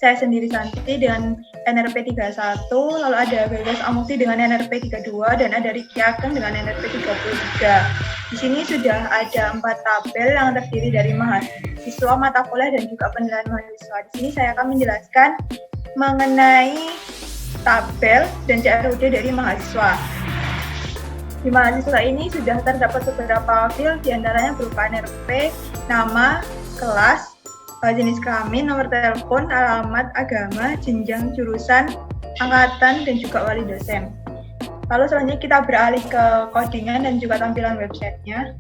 saya sendiri Santi dengan NRP 31, lalu ada Gagas Amukti dengan NRP 32, dan ada Riki Ageng dengan NRP 33. Di sini sudah ada 4 tabel yang terdiri dari mahasiswa, mata kuliah, dan juga penilaian mahasiswa. Di sini saya akan menjelaskan mengenai tabel dan CRUD dari mahasiswa. Di mahasiswa ini sudah terdapat beberapa field, diantaranya berupa NRP, nama, kelas, jenis kelamin, nomor telepon, alamat, agama, jenjang, jurusan, angkatan, dan juga wali dosen. Lalu selanjutnya kita beralih ke codingan dan juga tampilan websitenya.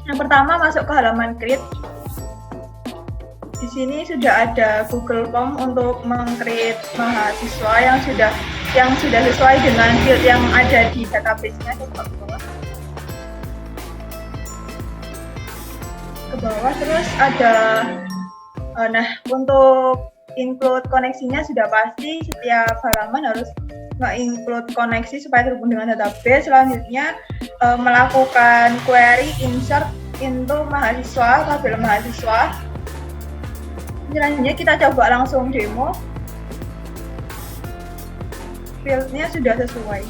Yang pertama masuk ke halaman create. Di sini sudah ada Google Form untuk meng-create mahasiswa yang sudah sesuai dengan field yang ada di database-nya. Ke bawah terus ada untuk include koneksinya sudah pasti setiap halaman harus nge-include koneksi supaya terhubung dengan database. Selanjutnya melakukan query insert into mahasiswa, tabel mahasiswa. Selanjutnya kita coba langsung demo. Fieldnya sudah sesuai.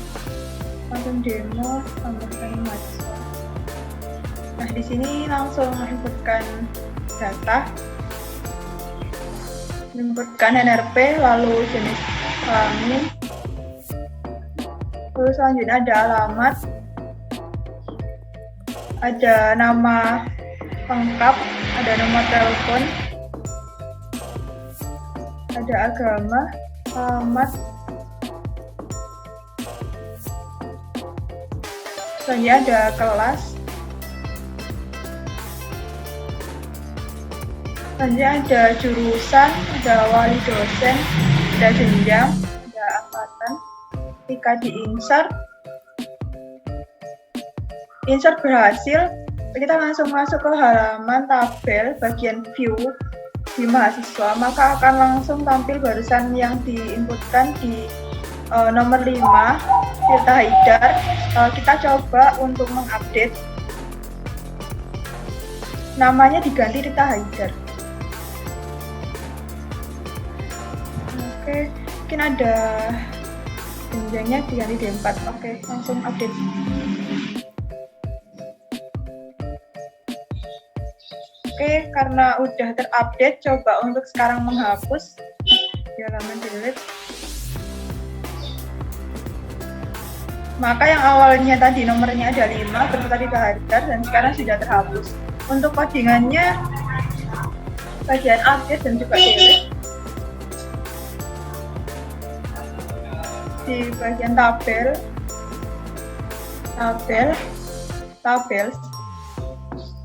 Langsung demo tambahkan mahasiswa. Nah, di sini langsung inputkan data. Inputkan NRP, lalu jenis kelamin, terus selanjutnya ada alamat, ada nama lengkap, ada nomor telepon, ada agama, alamat, selanjutnya ada kelas, selanjutnya ada jurusan, ada wali dosen, ada jenjang, ada angkatan. Ketika di-insert berhasil, kita langsung masuk ke halaman tabel bagian view di mahasiswa, maka akan langsung tampil barisan yang diinputkan di nomor 5, Tirta Haidar. Kita coba untuk mengupdate, namanya diganti Tirta Haidar. Oke, mungkin ada jenjangnya diganti D4. Oke, langsung update. Oke, karena udah terupdate, coba untuk sekarang menghapus di halaman delete. Maka yang awalnya tadi nomornya ada 5 beserta Tirta Haidar dan sekarang sudah terhapus. Untuk codingannya bagian update dan juga delete. Di bagian tabel,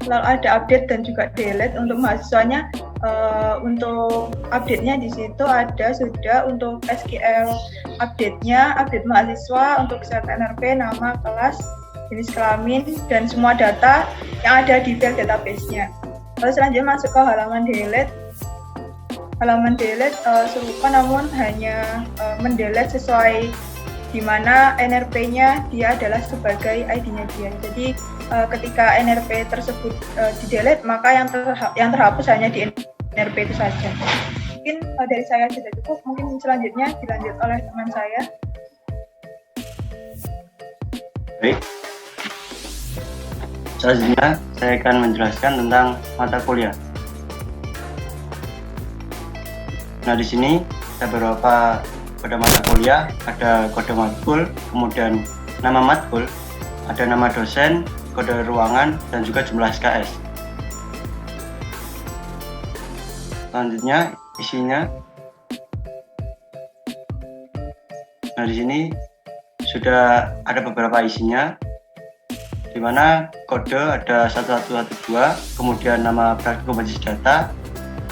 lalu ada update dan juga delete untuk mahasiswanya. Untuk update-nya di situ ada sudah untuk SQL update-nya, update mahasiswa untuk set NRP, nama, kelas, jenis kelamin, dan semua data yang ada di file database-nya. Lalu selanjutnya masuk ke halaman delete. Halaman delete serupa namun hanya mendelete sesuai di mana NRP-nya dia adalah sebagai ID-nya dia. Jadi ketika NRP tersebut di-delete, maka yang terhapus hanya di NRP itu saja. Mungkin dari saya sudah cukup, mungkin selanjutnya dilanjut oleh teman saya. Baik. Selanjutnya saya akan menjelaskan tentang mata kuliah. Nah, di sini ada beberapa kode mata kuliah, ada kode matkul, kemudian nama matkul, ada nama dosen, kode ruangan, dan juga jumlah SKS. Selanjutnya isinya. Nah, di sini sudah ada beberapa isinya, di mana kode ada 1112, kemudian nama praktikum basis data,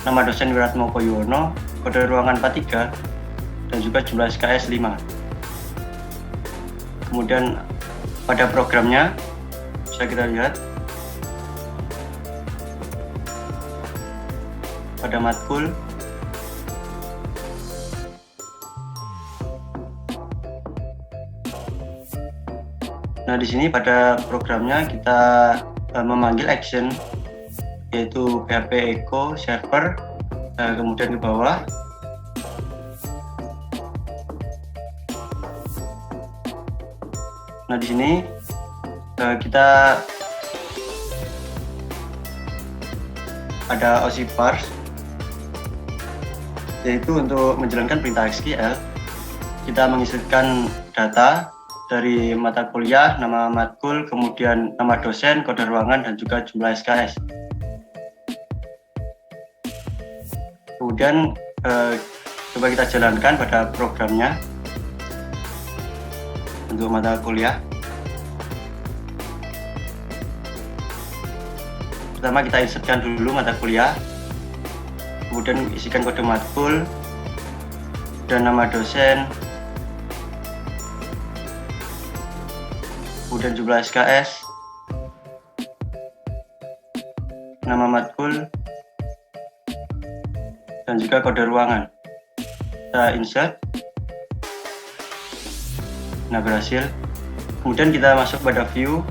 nama dosen Wiratmoko Yuwono, kode ruangan 43, dan juga jumlah SKS 5. Kemudian pada programnya bisa kita lihat pada matkul Nah, di sini pada programnya kita memanggil action yaitu PHP Echo server, kemudian ke bawah. Nah, di sini kita ada OSI parse, yaitu untuk menjalankan perintah SQL kita mengisirkan data dari mata kuliah, nama matkul, kemudian nama dosen, kode ruangan, dan juga jumlah SKS. Kemudian coba kita jalankan pada programnya untuk mata kuliah. Pertama kita insertkan dulu mata kuliah, kemudian isikan kode matkul dan nama dosen, kemudian jumlah SKS, nama matkul, dan juga kode ruangan. Kita insert. Nah, berhasil. Kemudian kita masuk pada view.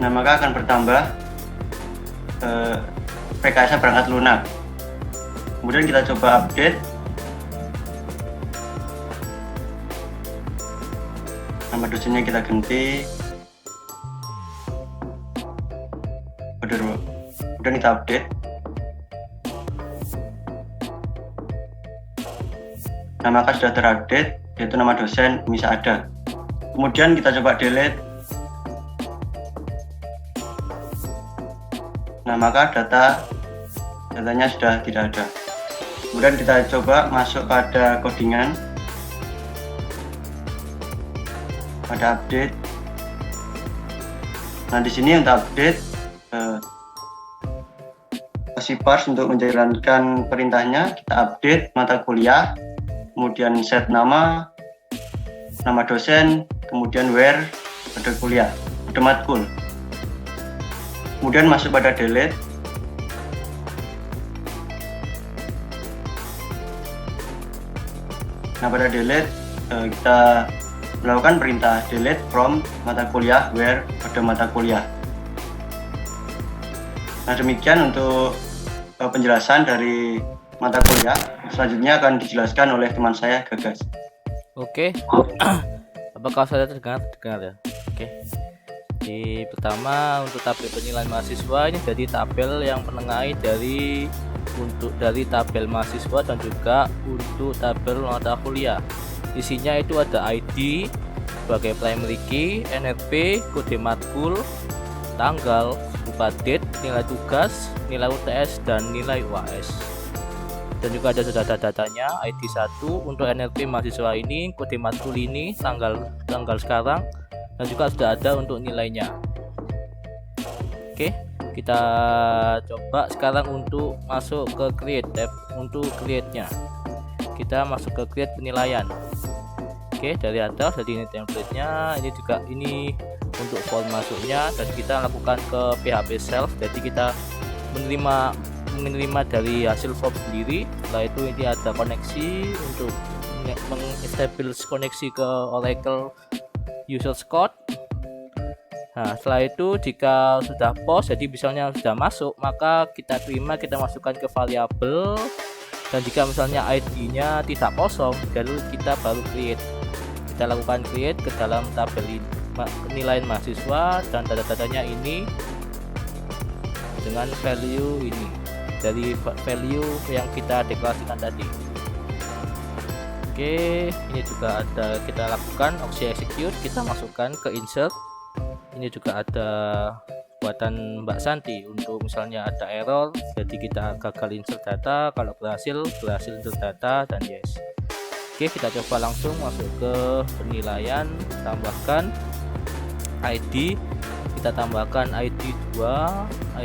Nah, maka akan bertambah PKS perangkat lunak. Kemudian kita coba update. Nama dosennya kita ganti. Kemudian kita update. Nah, maka sudah terupdate, yaitu nama dosen bisa ada. Kemudian kita coba delete. Nah, maka datanya sudah tidak ada. Kemudian kita coba masuk pada codingan, pada update. Nah, di sini untuk update OSI parse untuk menjalankan perintahnya, kita update mata kuliah, kemudian set nama dosen, kemudian where, kode kuliah, kode matkul. Kemudian masuk pada delete. Nah, pada delete kita melakukan perintah delete from mata kuliah where, kode mata kuliah. Nah, demikian untuk penjelasan dari mata kuliah. Selanjutnya akan dijelaskan oleh teman saya, Gagas. Oke. Apakah saya terdengar ya? Oke. Di pertama untuk tabel penilaian mahasiswa ini jadi tabel yang menengahi dari tabel mahasiswa dan juga untuk tabel mata kuliah. Isinya itu ada ID sebagai primary key, NRP, kode matkul, tanggal, berupa date, nilai tugas, nilai UTS, dan nilai UAS. Dan juga ada data-datanya, ID 1 untuk NRP mahasiswa ini, kode matkul ini, tanggal sekarang, dan juga sudah ada untuk nilainya. Oke, kita coba sekarang untuk masuk ke create tab. Untuk create-nya kita masuk ke create penilaian. Oke, dari atas, jadi ini template-nya, ini untuk form masuknya, dan kita lakukan ke PHP self. Jadi kita menerima dari hasil form sendiri. Setelah itu ini ada koneksi untuk mengestablish koneksi ke Oracle users code. Nah, setelah itu jika sudah post, jadi misalnya sudah masuk, maka kita masukkan ke variabel. Dan jika misalnya ID-nya tidak kosong, lalu kita baru create. Kita lakukan create ke dalam tabel penilaian mahasiswa, dan data-datanya ini dengan value ini dari value yang kita deklarasikan tadi. Oke, ini juga ada kita lakukan opsi execute, kita masukkan ke insert. Ini juga ada buatan Mbak Santi untuk misalnya ada error, jadi kita gagal insert data, kalau berhasil insert data, dan yes. Oke, kita coba langsung masuk ke penilaian, tambahkan ID, kita tambahkan ID 2,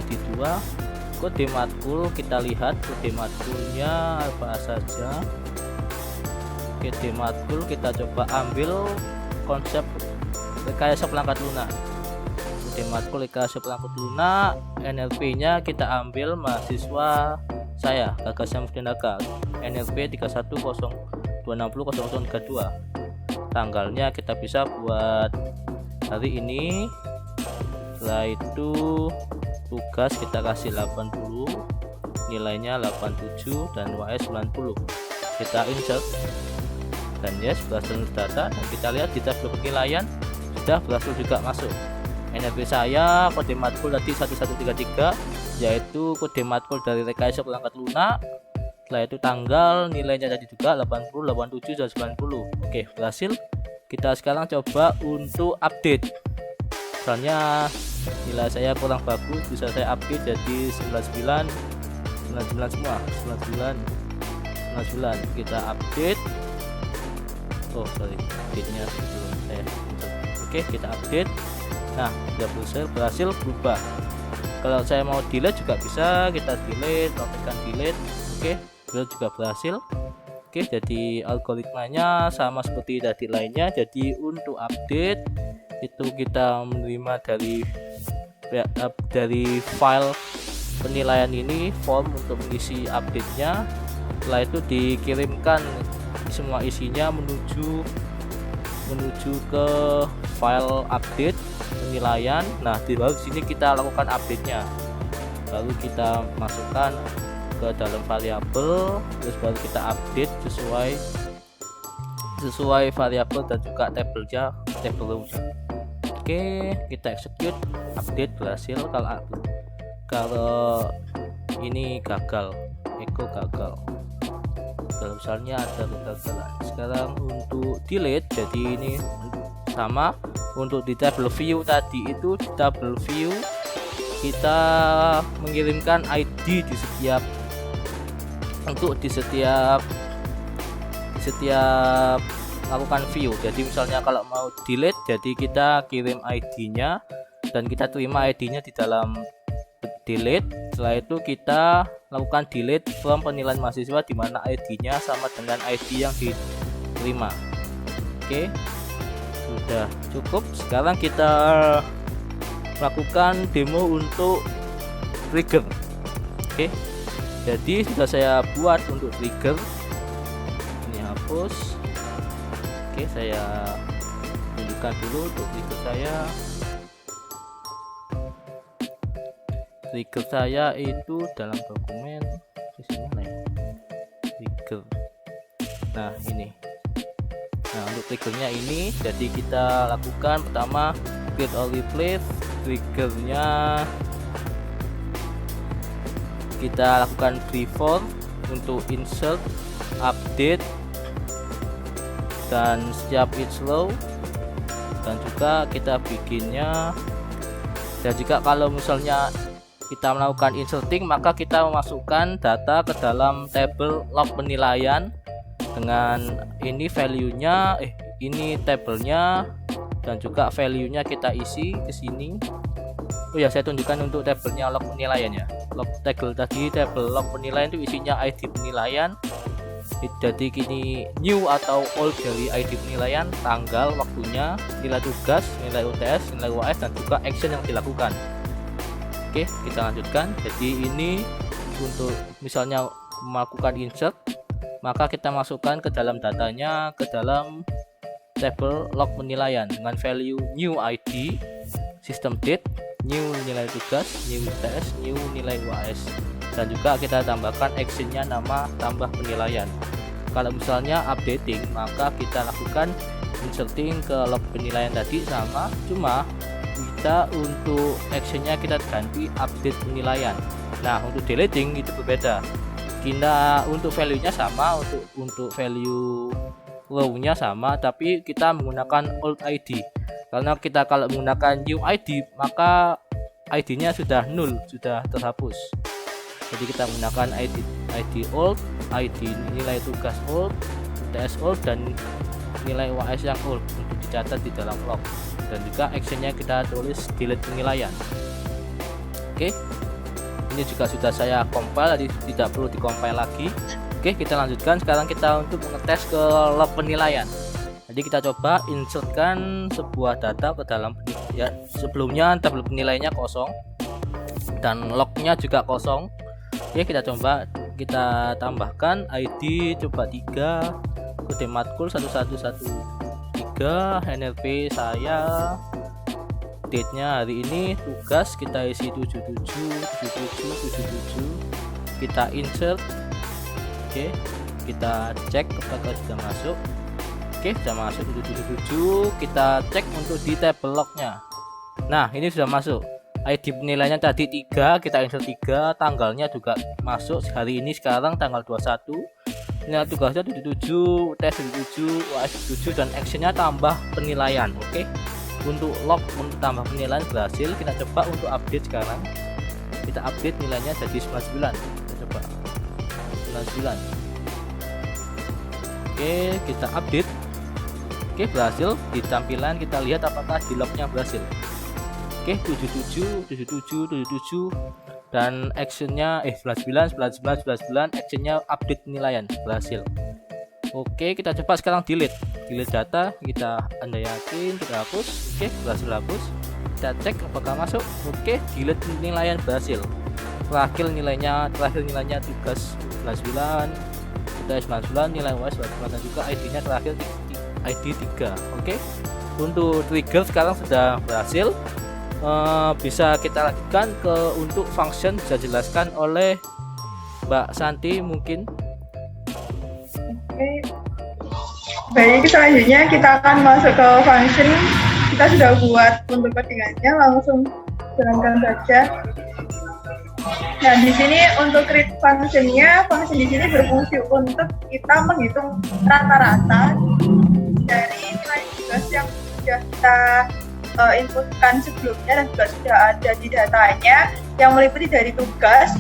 kode matkul, kita lihat kode matkulnya apa saja. Kode matkul kita coba ambil konsep rekayasa perangkat lunak. Kode matkul rekayasa perangkat lunak, NLP nya kita ambil mahasiswa saya, Gagas Syamsuddin-Aga, NLP 3102600032. Tanggalnya kita bisa buat hari ini, Setelah itu tugas kita kasih 80, nilainya 87 dan UAS 90. Kita insert dan yes, berhasil data, dan kita lihat di tabel penilaian sudah berhasil juga masuk. NRP saya kode matkul tadi 1133, yaitu kode matkul dari rekayasa perangkat lunak. Setelah itu tanggal, nilainya tadi juga 80, 87 dan 90. Oke, berhasil. Kita sekarang coba untuk update. Misalnya nilai saya kurang bagus, bisa saya update jadi 99 semua, 99. Kita update. Oh sorry, update-nya belum saya. Oke, kita update. Nah, sudah berhasil berubah. Kalau saya mau delete juga bisa, kita delete, tekan delete. Oke, juga berhasil. Oke, jadi algoritmanya sama seperti tadi lainnya. Jadi untuk update itu kita menerima dari file penilaian ini form untuk mengisi update-nya. Setelah itu dikirimkan semua isinya menuju ke file update penilaian. Nah, baru di sini kita lakukan update-nya. Baru kita masukkan ke dalam variabel, terus baru kita update sesuai variabel dan juga tabel row-nya. Oke, kita execute, update berhasil. Kalau ini gagal, echo gagal. Kalau misalnya ada kegagalan. Sekarang untuk delete, jadi ini sama. Untuk di table view tadi itu, di table view kita mengirimkan ID di setiap melakukan view. Jadi misalnya kalau mau delete, jadi kita kirim ID-nya dan kita terima ID-nya di dalam delete. Setelah itu kita lakukan delete from penilaian mahasiswa di mana ID-nya sama dengan ID yang diterima. Oke, sudah cukup. Sekarang kita lakukan demo untuk trigger. Oke, jadi sudah saya buat untuk trigger. Ini hapus. Oke, saya tunjukkan dulu untuk trigger saya. Trigger saya itu dalam dokumen di sini mana ya? Trigger. Nah, ini. Nah, untuk triggernya ini, jadi kita lakukan pertama create or replace. Triggernya kita lakukan default untuk insert, update, dan setiap it's low, dan juga kita bikinnya. Dan jika kalau misalnya kita melakukan inserting, maka kita memasukkan data ke dalam tabel log penilaian dengan ini value-nya, ini tabelnya, dan juga value-nya kita isi ke sini. Oh ya, saya tunjukkan untuk tabelnya log penilaian ya. Log tabel tadi, tabel log penilaian itu isinya ID penilaian. Jadi kini new atau old dari ID penilaian, tanggal, waktunya, nilai tugas, nilai UTS, nilai UAS, dan juga action yang dilakukan. Oke, kita lanjutkan. Jadi ini untuk misalnya melakukan insert, maka kita masukkan ke dalam datanya, ke dalam tabel log penilaian dengan value new ID, system date, new nilai tugas, new UTS, new nilai UAS, dan juga kita tambahkan actionnya nama tambah penilaian. Kalau misalnya updating, maka kita lakukan inserting ke log penilaian tadi sama, cuma kita untuk actionnya kita ganti update penilaian. Nah, untuk deleting itu berbeda. Kita untuk value-nya sama, untuk value row-nya sama, tapi kita menggunakan old ID. Karena kita kalau menggunakan new ID, maka ID-nya sudah null, sudah terhapus. Jadi kita menggunakan ID old, ID nilai tugas old, UTS old, dan nilai UAS yang old untuk dicatat di dalam log. Dan juga actionnya kita tulis delete penilaian. Oke, ini juga sudah saya compile, jadi tidak perlu dikompil lagi. Oke, kita lanjutkan. Sekarang kita untuk mengetes ke log penilaian. Jadi kita coba insertkan sebuah data ke dalam ya, sebelumnya tabel penilaiannya kosong dan lognya juga kosong. Oke, kita coba kita tambahkan ID coba 3, kode matkul 1113, NRP saya date-nya hari ini, tugas kita isi 77 kita insert. Oke, kita cek apakah sudah masuk. Oke, sudah masuk 77. Kita cek untuk di table lognya. Nah, ini sudah masuk. ID penilaiannya tadi 3, kita insert 3, tanggalnya juga masuk hari ini sekarang tanggal 21. Nilai tugasnya 77, tes 77, UAS 77 dan actionnya tambah penilaian. Oke. Untuk log untuk tambah penilaian berhasil. Kita coba untuk update sekarang. Kita update nilainya jadi 99. Kita coba 99. Oke, kita update. Oke, berhasil. Di tampilan kita lihat apakah di lognya berhasil. Oke, 77 dan actionnya 99 actionnya update penilaian berhasil. Oke, kita coba sekarang delete data. Kita Anda yakin kita hapus. Oke, berhasil hapus. Kita cek apakah masuk. Oke, delete penilaian berhasil. Terakhir nilainya tugas 99, kita 99, nilai UAS 99 dan juga ID-nya terakhir ID 3. Oke, untuk trigger sekarang sudah berhasil. Bisa kita lanjutkan ke untuk function, bisa jelaskan oleh Mbak Santi mungkin. Oke. Baik, selanjutnya kita akan masuk ke function. Kita sudah buat untuk codingannya, langsung jalankan saja. Nah, di sini untuk create function-nya, function di sini berfungsi untuk kita menghitung rata-rata dari nilai tugas yang sudah kita inputkan sebelumnya dan juga sudah ada di datanya yang meliputi dari tugas,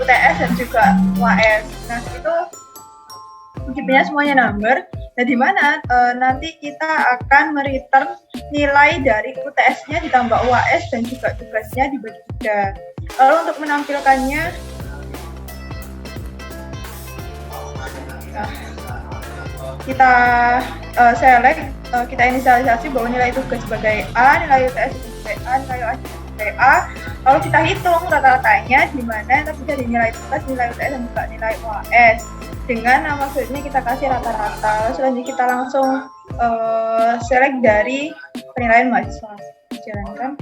UTS dan juga UAS. Nah, itu tipenya semuanya number. Nah, di mana nanti kita akan mereturn nilai dari UTS-nya ditambah UAS dan juga tugasnya dibagi 3. Lalu untuk menampilkannya, kita select, kita inisialisasi bahwa nilai tugas sebagai A, nilai UTS sebagai A, nilai UAS sebagai A. Lalu kita hitung rata-ratanya di mana tadi dari nilai tugas, nilai UTS dan juga nilai UAS. Dengan nama filenya kita kasih rata-rata. Selanjutnya kita langsung select dari penilaian mahasiswa. Jalankan.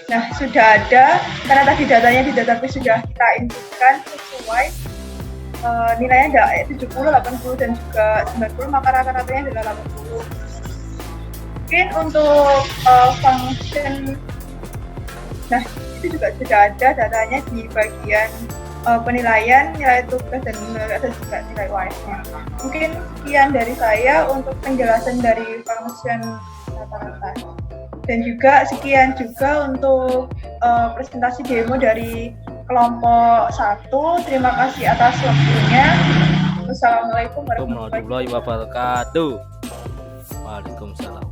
Nah, sudah ada, karena tadi datanya di database sudah kita inputkan sesuai nilainya ada 70, 80 dan juga 90, maka rata-ratanya adalah 80. Mungkin untuk function, nah itu juga sudah ada datanya di bagian penilaian, nilai tugas dan juga nilai UAS-nya. Mungkin sekian dari saya untuk penjelasan dari function rata-rata. Dan juga sekian juga untuk presentasi demo dari kelompok 1. Terima kasih atas waktunya. Wassalamualaikum warahmatullahi wabarakatuh. Waalaikumsalam.